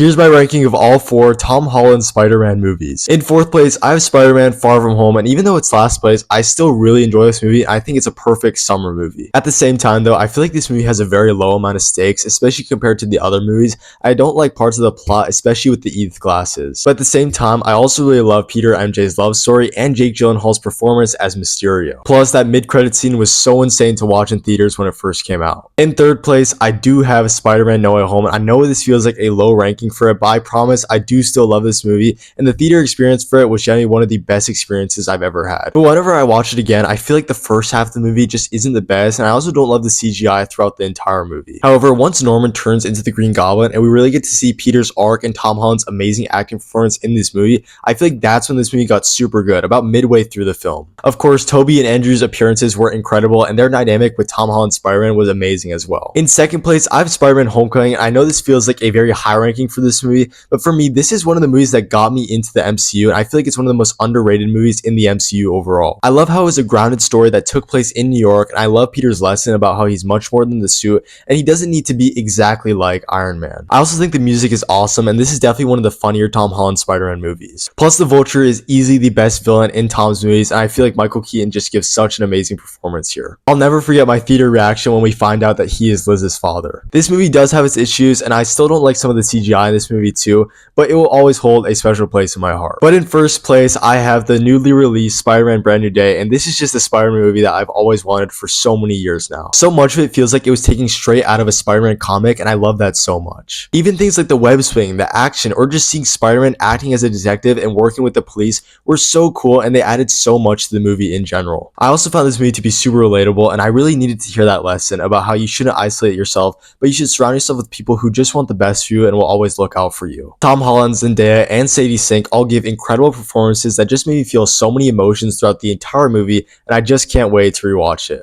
Here's my ranking of all 4 Tom Holland Spider-Man movies. In 4th place, I have Spider-Man Far From Home, and even though it's last place, I still really enjoy this movie. I think it's a perfect summer movie. At the same time though, I feel like this movie has a very low amount of stakes, especially compared to the other movies. I don't like parts of the plot, especially with the Edith glasses. But at the same time, I also really love Peter MJ's love story and Jake Gyllenhaal's performance as Mysterio. Plus, that mid-credit scene was so insane to watch in theaters when it first came out. In 3rd place, I do have Spider-Man No Way Home. I know this feels like a low ranking for it, but I promise I do still love this movie, and the theater experience for it was generally one of the best experiences I've ever had. But whenever I watch it again, I feel like the first half of the movie just isn't the best, and I also don't love the CGI throughout the entire movie. However, once Norman turns into the Green Goblin and we really get to see Peter's arc and Tom Holland's amazing acting performance in this movie, I feel like that's when this movie got super good, about midway through the film. Of course, Tobey and Andrew's appearances were incredible, and their dynamic with Tom Holland's Spider-Man was amazing as well. In 2nd place, I have Spider-Man Homecoming, and I know this feels like a very high ranking for this movie, but for me, this is one of the movies that got me into the MCU, and I feel like it's one of the most underrated movies in the MCU overall. I love how it was a grounded story that took place in New York, and I love Peter's lesson about how he's much more than the suit, and he doesn't need to be exactly like Iron Man. I also think the music is awesome, and this is definitely one of the funnier Tom Holland Spider-Man movies. Plus, the Vulture is easily the best villain in Tom's movies, and I feel like Michael Keaton just gives such an amazing performance here. I'll never forget my theater reaction when we find out that he is Liz's father. This movie does have its issues, and I still don't like some of the CGI in this movie too, but it will always hold a special place in my heart. But in 1st place, I have the newly released Spider-Man Brand New Day, and this is just a Spider-Man movie that I've always wanted for so many years now. So much of it feels like it was taken straight out of a Spider-Man comic, and I love that so much. Even things like the web swing, the action, or just seeing Spider-Man acting as a detective and working with the police were so cool, and they added so much to the movie in general. I also found this movie to be super relatable, and I really needed to hear that lesson about how you shouldn't isolate yourself, but you should surround yourself with people who just want the best for you and will always look out for you. Tom Holland, Zendaya, and Sadie Sink all give incredible performances that just made me feel so many emotions throughout the entire movie, and I just can't wait to rewatch it.